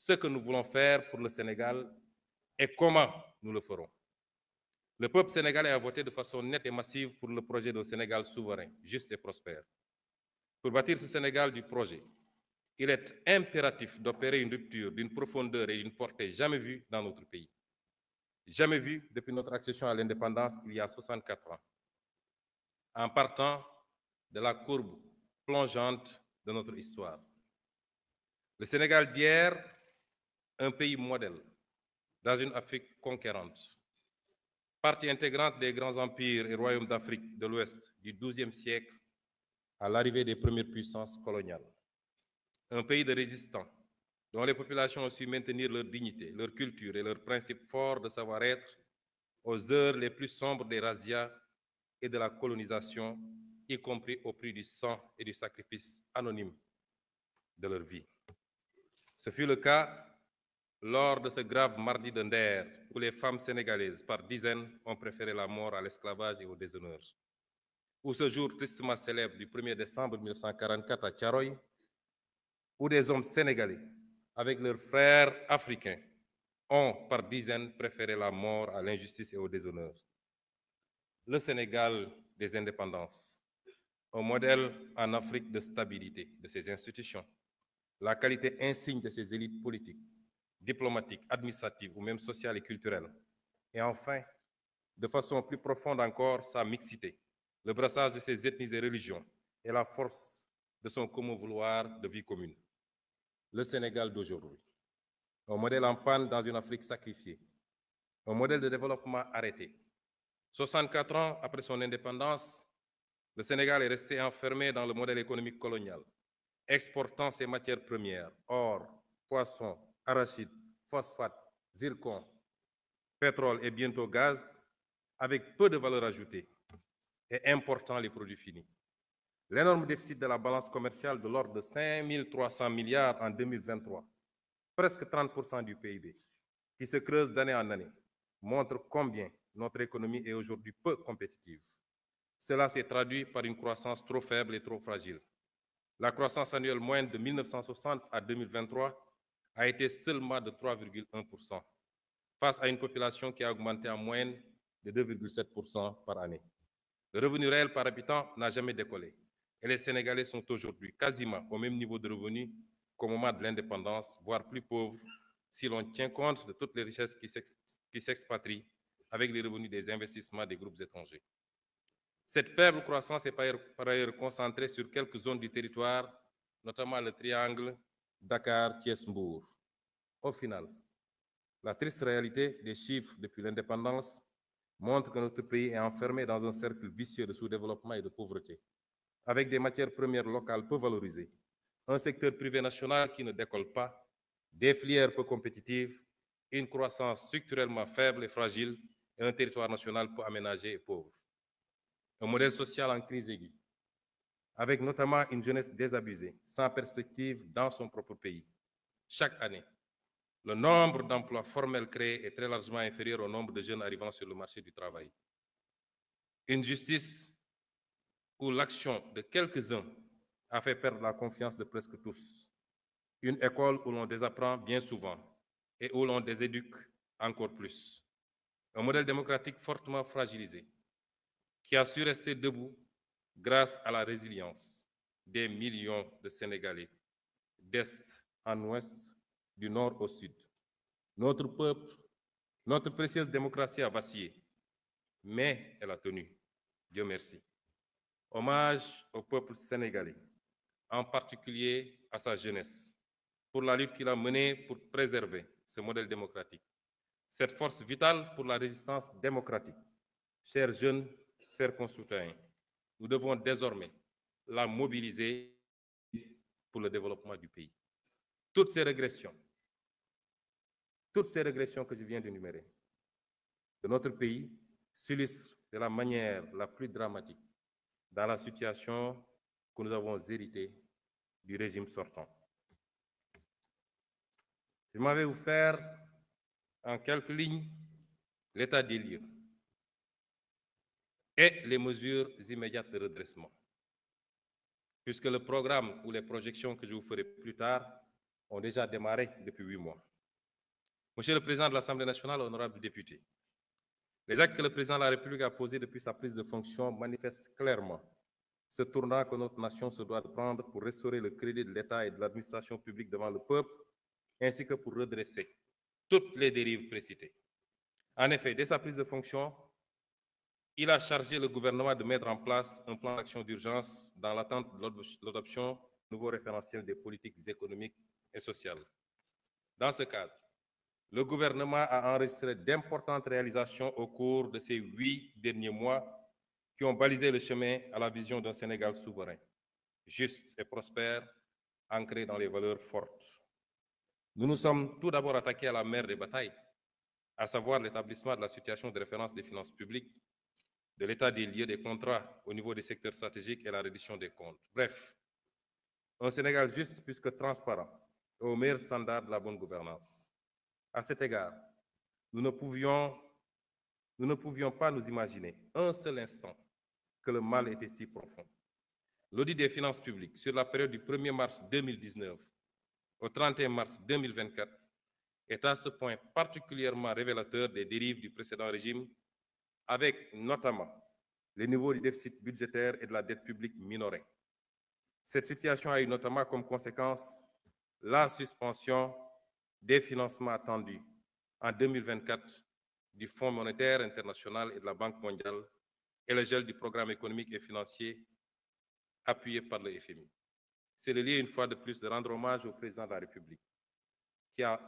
ce que nous voulons faire pour le Sénégal et comment nous le ferons. Le peuple sénégalais a voté de façon nette et massive pour le projet d'un Sénégal souverain, juste et prospère. Pour bâtir ce Sénégal du projet, il est impératif d'opérer une rupture d'une profondeur et d'une portée jamais vue dans notre pays. Jamais vue depuis notre accession à l'indépendance il y a 64 ans. En partant de la courbe plongeante de notre histoire. Le Sénégal d'hier, un pays modèle dans une Afrique conquérante, partie intégrante des grands empires et royaumes d'Afrique de l'Ouest du XIIe siècle à l'arrivée des premières puissances coloniales. Un pays de résistants, dont les populations ont su maintenir leur dignité, leur culture et leurs principes forts de savoir-être aux heures les plus sombres des razzias et de la colonisation, y compris au prix du sang et du sacrifice anonyme de leur vie. Ce fut le cas lors de ce grave mardi de Nder, où les femmes sénégalaises, par dizaines, ont préféré la mort à l'esclavage et au déshonneur. Ou ce jour tristement célèbre du 1er décembre 1944 à Thiaroye, où des hommes sénégalais, avec leurs frères africains, ont par dizaines préféré la mort à l'injustice et au déshonneur. Le Sénégal des indépendances, un modèle en Afrique de stabilité de ses institutions, la qualité insigne de ses élites politiques, diplomatiques, administratives ou même sociales et culturelles. Et enfin, de façon plus profonde encore, sa mixité, le brassage de ses ethnies et religions et la force de son commun vouloir de vie commune. Le Sénégal d'aujourd'hui, un modèle en panne dans une Afrique sacrifiée, un modèle de développement arrêté. 64 ans après son indépendance, le Sénégal est resté enfermé dans le modèle économique colonial, exportant ses matières premières, or, poissons, arachides, phosphate, zircon, pétrole et bientôt gaz, avec peu de valeur ajoutée et important les produits finis. L'énorme déficit de la balance commerciale de l'ordre de 5 300 milliards en 2023, presque 30% du PIB, qui se creuse d'année en année, montre combien notre économie est aujourd'hui peu compétitive. Cela s'est traduit par une croissance trop faible et trop fragile. La croissance annuelle moyenne de 1960 à 2023 a été seulement de 3,1%, face à une population qui a augmenté en moyenne de 2,7% par année. Le revenu réel par habitant n'a jamais décollé et les Sénégalais sont aujourd'hui quasiment au même niveau de revenu qu'au moment de l'indépendance, voire plus pauvres si l'on tient compte de toutes les richesses qui s'expatrient avec les revenus des investissements des groupes étrangers. Cette faible croissance est par ailleurs concentrée sur quelques zones du territoire, notamment le triangle Dakar-Thiès-Mbour. Au final, la triste réalité des chiffres depuis l'indépendance montre que notre pays est enfermé dans un cercle vicieux de sous-développement et de pauvreté, avec des matières premières locales peu valorisées, un secteur privé national qui ne décolle pas, des filières peu compétitives, une croissance structurellement faible et fragile et un territoire national peu aménagé et pauvre. Un modèle social en crise aiguë, avec notamment une jeunesse désabusée, sans perspective dans son propre pays. Chaque année, le nombre d'emplois formels créés est très largement inférieur au nombre de jeunes arrivant sur le marché du travail. Une justice où l'action de quelques-uns a fait perdre la confiance de presque tous. Une école où l'on désapprend bien souvent et où l'on déséduque encore plus. Un modèle démocratique fortement fragilisé qui a su rester debout grâce à la résilience des millions de Sénégalais, d'est en ouest, du nord au sud. Notre peuple, notre précieuse démocratie a vacillé, mais elle a tenu. Dieu merci. Hommage au peuple sénégalais, en particulier à sa jeunesse, pour la lutte qu'il a menée pour préserver ce modèle démocratique. Cette force vitale pour la résistance démocratique. Chers jeunes, chers concitoyens, nous devons désormais la mobiliser pour le développement du pays. Toutes ces régressions que je viens d'énumérer de notre pays s'illustrent de la manière la plus dramatique dans la situation que nous avons héritée du régime sortant. Je m'en vais vous faire en quelques lignes l'état des lieux et les mesures immédiates de redressement, puisque le programme ou les projections que je vous ferai plus tard ont déjà démarré depuis 8 mois. Monsieur le Président de l'Assemblée nationale, honorables députés, les actes que le Président de la République a posés depuis sa prise de fonction manifestent clairement ce tournant que notre nation se doit de prendre pour restaurer le crédit de l'État et de l'administration publique devant le peuple, ainsi que pour redresser toutes les dérives précitées. En effet, dès sa prise de fonction, il a chargé le gouvernement de mettre en place un plan d'action d'urgence dans l'attente de l'adoption du nouveau référentiel des politiques économiques et sociales. Dans ce cadre, le gouvernement a enregistré d'importantes réalisations au cours de ces 8 derniers mois qui ont balisé le chemin à la vision d'un Sénégal souverain, juste et prospère, ancré dans les valeurs fortes. Nous nous sommes tout d'abord attaqués à la mère des batailles, à savoir l'établissement de la situation de référence des finances publiques, de l'état des lieux des contrats au niveau des secteurs stratégiques et la reddition des comptes. Bref, un Sénégal juste plus que transparent et au meilleur standard de la bonne gouvernance. À cet égard, nous ne pouvions pas nous imaginer un seul instant que le mal était si profond. L'audit des finances publiques sur la période du 1er mars 2019 au 31 mars 2024 est à ce point particulièrement révélateur des dérives du précédent régime, avec notamment les niveaux du déficit budgétaire et de la dette publique minorés. Cette situation a eu notamment comme conséquence la suspension des financements attendus en 2024 du Fonds monétaire international et de la Banque mondiale et le gel du programme économique et financier appuyé par le FMI. C'est le lieu, une fois de plus, de rendre hommage au président de la République, qui a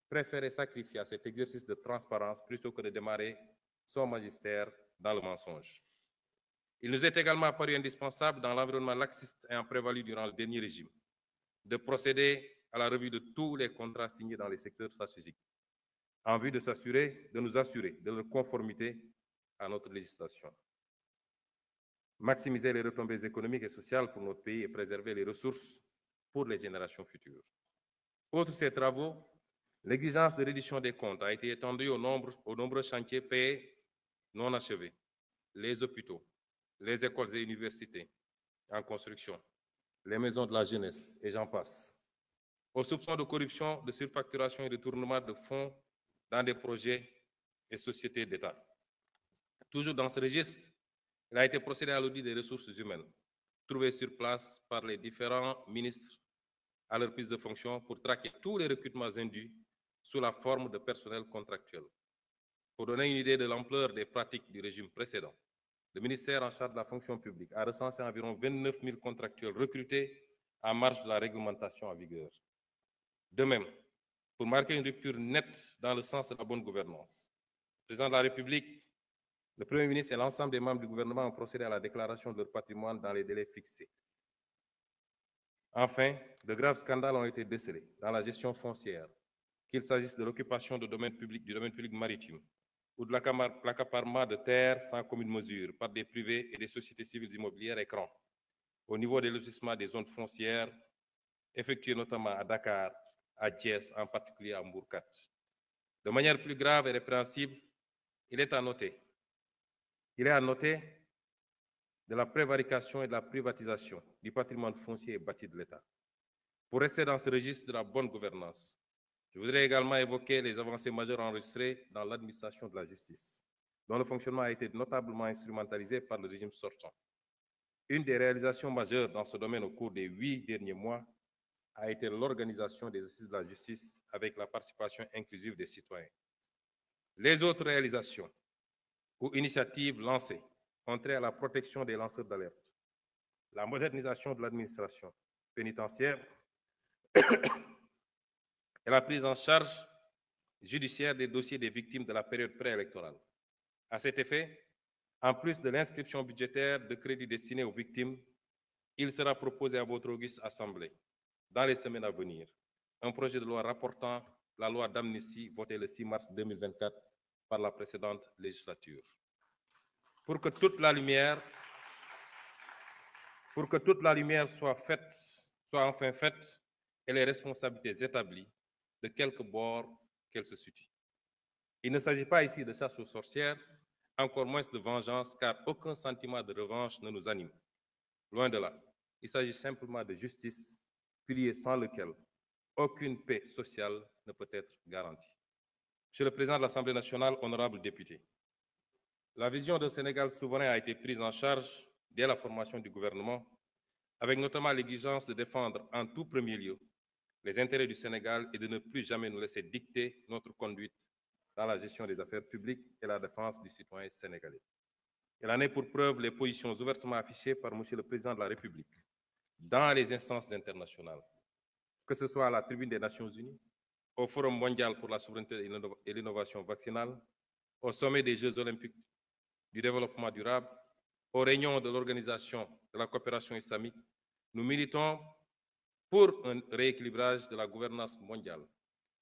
préféré sacrifier à cet exercice de transparence plutôt que de démarrer son magistère dans le mensonge. Il nous est également apparu indispensable, dans l'environnement laxiste ayant prévalu durant le dernier régime, de procéder à la revue de tous les contrats signés dans les secteurs stratégiques, en vue de nous assurer de leur conformité à notre législation. Maximiser les retombées économiques et sociales pour notre pays et préserver les ressources pour les générations futures. Outre ces travaux, l'exigence de reddition des comptes a été étendue aux nombreux chantiers payés non achevés, les hôpitaux, les écoles et universités en construction, les maisons de la jeunesse, et j'en passe, aux soupçons de corruption, de surfacturation et de tournement de fonds dans des projets et sociétés d'État. Toujours dans ce registre, il a été procédé à l'audit des ressources humaines, trouvées sur place par les différents ministres à leur prise de fonction pour traquer tous les recrutements indus sous la forme de personnel contractuel. Pour donner une idée de l'ampleur des pratiques du régime précédent, le ministère en charge de la fonction publique a recensé environ 29 000 contractuels recrutés en marge de la réglementation en vigueur. De même, pour marquer une rupture nette dans le sens de la bonne gouvernance, le président de la République, le Premier ministre et l'ensemble des membres du gouvernement ont procédé à la déclaration de leur patrimoine dans les délais fixés. Enfin, de graves scandales ont été décelés dans la gestion foncière, qu'il s'agisse de l'occupation du domaine public maritime ou de l'accaparement de terres sans commune mesure par des privés et des sociétés civiles immobilières écrans, au niveau des lotissements des zones foncières, effectuées notamment à Dakar, à Thiès, en particulier à Mbourkat. De manière plus grave et répréhensible, il est à noter de la prévarication et de la privatisation du patrimoine foncier et bâti de l'État. Pour rester dans ce registre de la bonne gouvernance, je voudrais également évoquer les avancées majeures enregistrées dans l'administration de la justice, dont le fonctionnement a été notablement instrumentalisé par le régime sortant. Une des réalisations majeures dans ce domaine au cours des 8 derniers mois a été l'organisation des assises de la justice avec la participation inclusive des citoyens. Les autres réalisations ou initiatives lancées ont trait à la protection des lanceurs d'alerte, la modernisation de l'administration pénitentiaire et la prise en charge judiciaire des dossiers des victimes de la période préélectorale. À cet effet, en plus de l'inscription budgétaire de crédits destinés aux victimes, il sera proposé à votre auguste Assemblée, dans les semaines à venir, un projet de loi rapportant la loi d'amnistie votée le 6 mars 2024 par la précédente législature. Pour que toute la lumière soit enfin faite et les responsabilités établies de quelque bord qu'elles se situent. Il ne s'agit pas ici de chasse aux sorcières, encore moins de vengeance, car aucun sentiment de revanche ne nous anime. Loin de là, il s'agit simplement de justice, pilier sans lequel aucune paix sociale ne peut être garantie. Monsieur le Président de l'Assemblée nationale, honorables députés, la vision d'un Sénégal souverain a été prise en charge dès la formation du gouvernement, avec notamment l'exigence de défendre en tout premier lieu les intérêts du Sénégal et de ne plus jamais nous laisser dicter notre conduite dans la gestion des affaires publiques et la défense du citoyen sénégalais. Il en est pour preuve les positions ouvertement affichées par Monsieur le Président de la République dans les instances internationales, que ce soit à la tribune des Nations Unies, au Forum mondial pour la souveraineté et l'innovation vaccinale, au sommet des Jeux olympiques du développement durable, aux réunions de l'Organisation de la coopération islamique. Nous militons pour un rééquilibrage de la gouvernance mondiale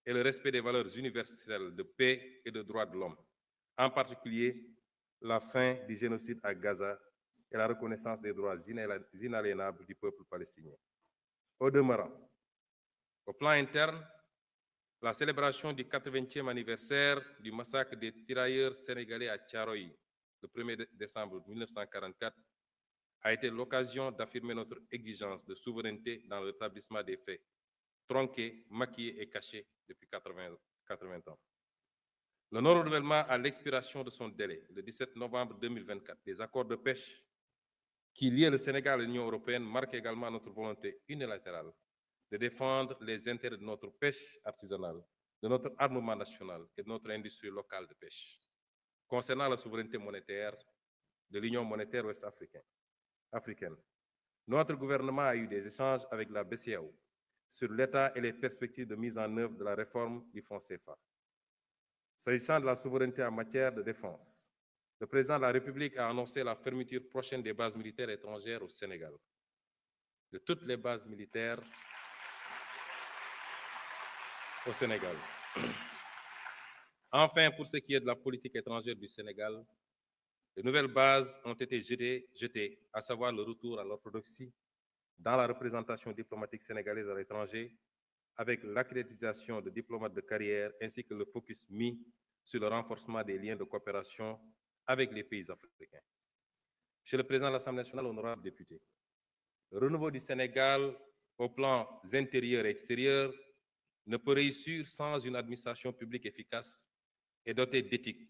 et le respect des valeurs universelles de paix et de droits de l'homme, en particulier la fin du génocide à Gaza et la reconnaissance des droits inaliénables du peuple palestinien. Au demeurant, au plan interne, la célébration du 80e anniversaire du massacre des tirailleurs sénégalais à Thiaroye, le 1er décembre 1944, a été l'occasion d'affirmer notre exigence de souveraineté dans le rétablissement des faits, tronqués, maquillés et cachés depuis 80 ans. Le non-renouvellement à l'expiration de son délai, le 17 novembre 2024, des accords de pêche qui lient le Sénégal et l'Union européenne marque également notre volonté unilatérale de défendre les intérêts de notre pêche artisanale, de notre armement national et de notre industrie locale de pêche. Concernant la souveraineté monétaire de l'Union monétaire ouest-africaine, notre gouvernement a eu des échanges avec la BCEAO sur l'état et les perspectives de mise en œuvre de la réforme du fonds CFA. S'agissant de la souveraineté en matière de défense, le président de la République a annoncé la fermeture prochaine des bases militaires étrangères au Sénégal. De toutes les bases militaires au Sénégal. Enfin, pour ce qui est de la politique étrangère du Sénégal, de nouvelles bases ont été jetées, à savoir le retour à l'orthodoxie dans la représentation diplomatique sénégalaise à l'étranger, avec l'accréditation de diplomates de carrière ainsi que le focus mis sur le renforcement des liens de coopération avec les pays africains. Monsieur le Président de l'Assemblée nationale, honorables députés, le renouveau du Sénégal au plan intérieur et extérieur ne peut réussir sans une administration publique efficace et dotée d'éthique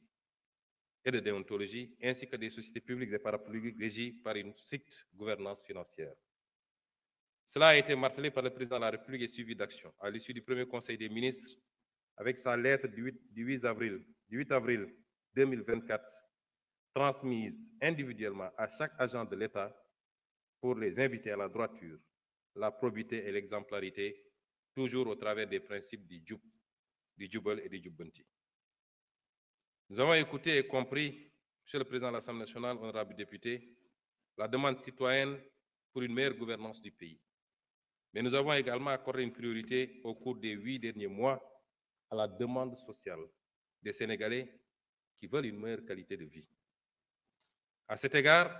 et de déontologie, ainsi que des sociétés publiques et parapubliques régies par une stricte gouvernance financière. Cela a été martelé par le président de la République et suivi d'action. À l'issue du premier Conseil des ministres, avec sa lettre du 8 avril 2024, transmise individuellement à chaque agent de l'État pour les inviter à la droiture, la probité et l'exemplarité, toujours au travers des principes du Jubal et du Jubbanti. Nous avons écouté et compris, Monsieur le Président de l'Assemblée nationale, honorables députés, la demande citoyenne pour une meilleure gouvernance du pays. Mais nous avons également accordé une priorité au cours des 8 derniers mois à la demande sociale des Sénégalais qui veulent une meilleure qualité de vie. À cet égard,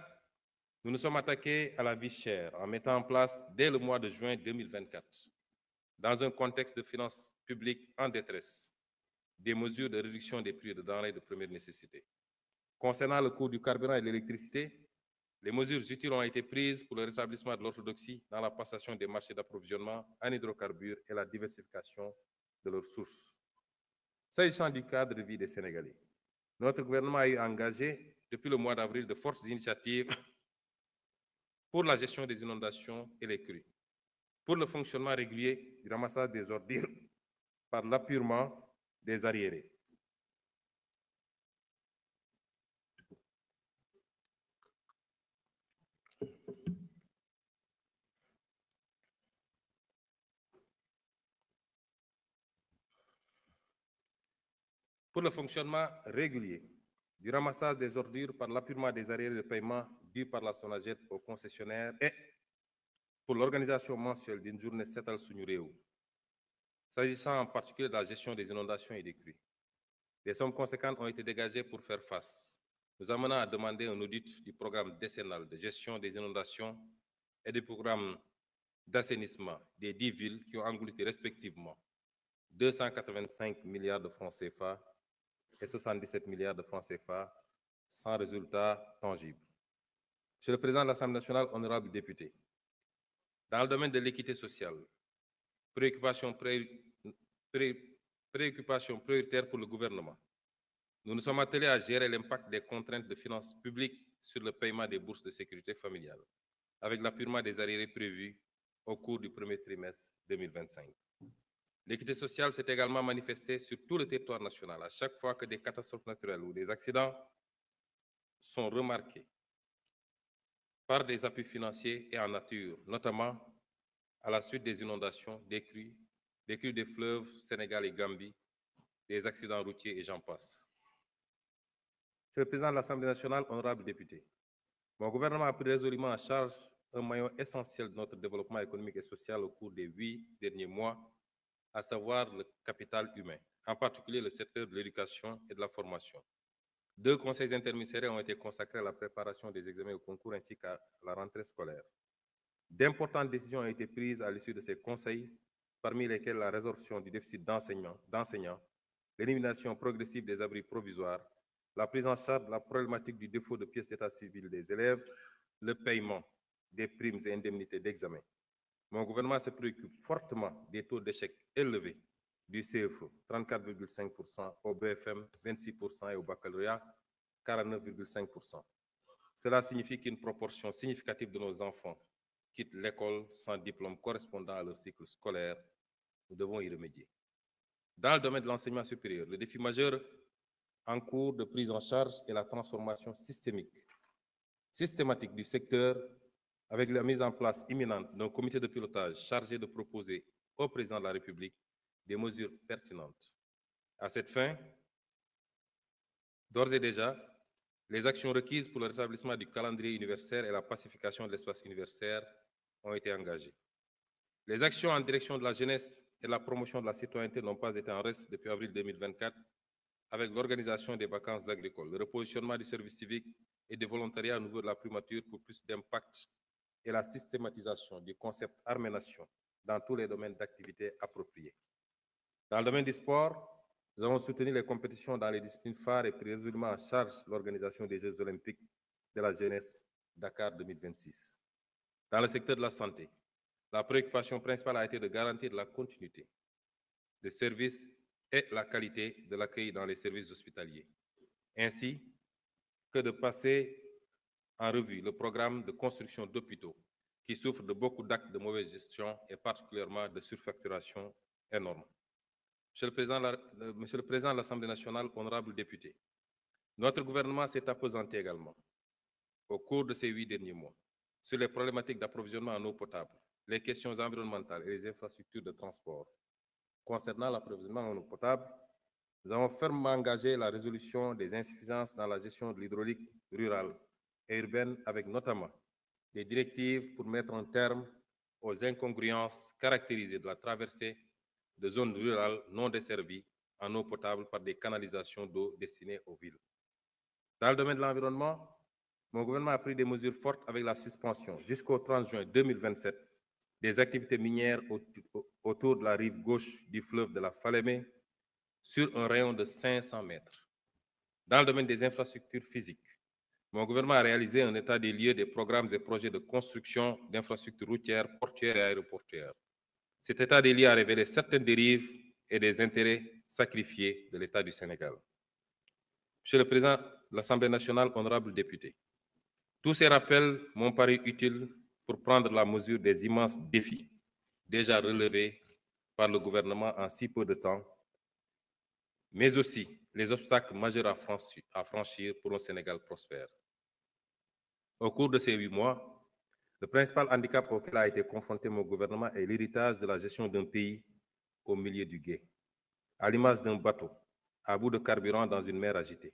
nous nous sommes attaqués à la vie chère en mettant en place, dès le mois de juin 2024, dans un contexte de finances publiques en détresse, des mesures de réduction des prix de denrées de première nécessité. Concernant le coût du carburant et de l'électricité, les mesures utiles ont été prises pour le rétablissement de l'orthodoxie dans la passation des marchés d'approvisionnement en hydrocarbures et la diversification de leurs sources. S'agissant du cadre de vie des Sénégalais, notre gouvernement a eu engagé depuis le mois d'avril de fortes initiatives pour la gestion des inondations et les crues, pour le fonctionnement régulier du ramassage des ordures par l'appurement des arriérés. Pour le fonctionnement régulier du ramassage des ordures par l'appurement des arriérés de paiement dus par la SONAGED aux concessionnaires et pour l'organisation mensuelle d'une journée Setal Suñu Réew. S'agissant en particulier de la gestion des inondations et des crues, des sommes conséquentes ont été dégagées pour faire face, nous amenant à demander un audit du programme décennal de gestion des inondations et du programme d'assainissement des 10 villes qui ont englouti respectivement 285 milliards de francs CFA et 77 milliards de francs CFA sans résultat tangible. Monsieur le Président de l'Assemblée nationale, honorables députés, dans le domaine de l'équité sociale, préoccupation prioritaire pour le gouvernement. Nous nous sommes attelés à gérer l'impact des contraintes de finances publiques sur le paiement des bourses de sécurité familiale, avec l'appurement des arriérés prévus au cours du premier trimestre 2025. L'équité sociale s'est également manifestée sur tout le territoire national. À chaque fois que des catastrophes naturelles ou des accidents sont remarqués par des appuis financiers et en nature, notamment à la suite des inondations, des crues des fleuves Sénégal et Gambie, des accidents routiers et j'en passe. Monsieur le Président de l'Assemblée nationale, honorables députés, mon gouvernement a pris résolument en charge un maillon essentiel de notre développement économique et social au cours des 8 derniers mois, à savoir le capital humain, en particulier le secteur de l'éducation et de la formation. 2 conseils interministériels ont été consacrés à la préparation des examens au concours ainsi qu'à la rentrée scolaire. D'importantes décisions ont été prises à l'issue de ces conseils, parmi lesquelles la résorption du déficit d'enseignants, l'élimination progressive des abris provisoires, la prise en charge de la problématique du défaut de pièces d'état civil des élèves, le paiement des primes et indemnités d'examen. Mon gouvernement se préoccupe fortement des taux d'échec élevés du CFE, 34,5%, au BFM, 26% et au baccalauréat, 49,5%. Cela signifie qu'une proportion significative de nos enfants quittent l'école sans diplôme correspondant à leur cycle scolaire. Nous devons y remédier. Dans le domaine de l'enseignement supérieur, le défi majeur en cours de prise en charge est la transformation systématique du secteur avec la mise en place imminente d'un comité de pilotage chargé de proposer au président de la République des mesures pertinentes. À cette fin, d'ores et déjà, les actions requises pour le rétablissement du calendrier universitaire et la pacification de l'espace universitaire ont été engagées. Les actions en direction de la jeunesse et de la promotion de la citoyenneté n'ont pas été en reste depuis avril 2024 avec l'organisation des vacances agricoles, le repositionnement du service civique et du volontariat au niveau de la primature pour plus d'impact et la systématisation du concept Armée-Nation dans tous les domaines d'activité appropriés. Dans le domaine du sport, nous avons soutenu les compétitions dans les disciplines phares et pris résolument en charge l'organisation des Jeux olympiques de la jeunesse Dakar 2026. Dans le secteur de la santé, la préoccupation principale a été de garantir la continuité des services et la qualité de l'accueil dans les services hospitaliers, ainsi que de passer en revue le programme de construction d'hôpitaux qui souffre de beaucoup d'actes de mauvaise gestion et particulièrement de surfacturation énorme. Monsieur le Président de l'Assemblée nationale, honorables députés, notre gouvernement s'est appesanti également au cours de ces 8 derniers mois sur les problématiques d'approvisionnement en eau potable, les questions environnementales et les infrastructures de transport. Concernant l'approvisionnement en eau potable, nous avons fermement engagé la résolution des insuffisances dans la gestion de l'hydraulique rurale et urbaine avec notamment des directives pour mettre un terme aux incongruences caractérisées de la traversée de zones rurales non desservies en eau potable par des canalisations d'eau destinées aux villes. Dans le domaine de l'environnement, mon gouvernement a pris des mesures fortes avec la suspension jusqu'au 30 juin 2027 des activités minières autour de la rive gauche du fleuve de la Falémé sur un rayon de 500 mètres. Dans le domaine des infrastructures physiques, mon gouvernement a réalisé un état des lieux des programmes et projets de construction d'infrastructures routières, portuaires et aéroportuaires. Cet état des lieux a révélé certaines dérives et des intérêts sacrifiés de l'État du Sénégal. Monsieur le Président de l'Assemblée nationale, honorables députés, tous ces rappels m'ont paru utiles pour prendre la mesure des immenses défis déjà relevés par le gouvernement en si peu de temps, mais aussi les obstacles majeurs à franchir pour un Sénégal prospère. Au cours de ces 8 mois, le principal handicap auquel a été confronté mon gouvernement est l'héritage de la gestion d'un pays au milieu du gué, à l'image d'un bateau à bout de carburant dans une mer agitée.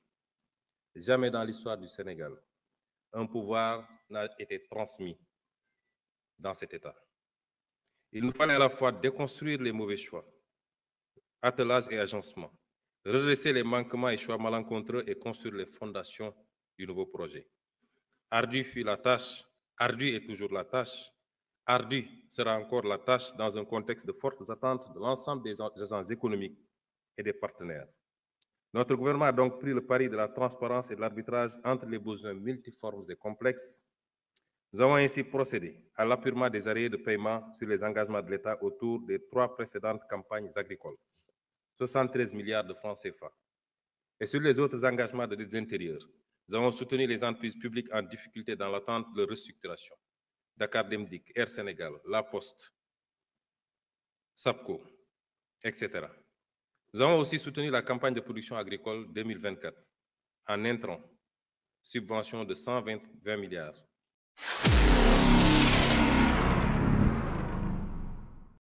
Jamais dans l'histoire du Sénégal, un pouvoir n'a été transmis dans cet état. Il nous fallait à la fois déconstruire les mauvais choix, attelage et agencement, redresser les manquements et choix malencontreux et construire les fondations du nouveau projet. Ardue fut la tâche, ardue est toujours la tâche, ardue sera encore la tâche dans un contexte de fortes attentes de l'ensemble des agents économiques et des partenaires. Notre gouvernement a donc pris le pari de la transparence et de l'arbitrage entre les besoins multiformes et complexes Nous avons ainsi procédé à l'appurement des arrêts de paiement sur les engagements de l'État autour des 3 précédentes campagnes agricoles, 73 milliards de francs CFA. Et sur les autres engagements de l'intérieur, nous avons soutenu les entreprises publiques en difficulté dans l'attente de restructuration. Dakar Dem Dikk, Air Sénégal, La Poste, SAPCO, etc. Nous avons aussi soutenu la campagne de production agricole 2024 en intrant subvention de 120 milliards.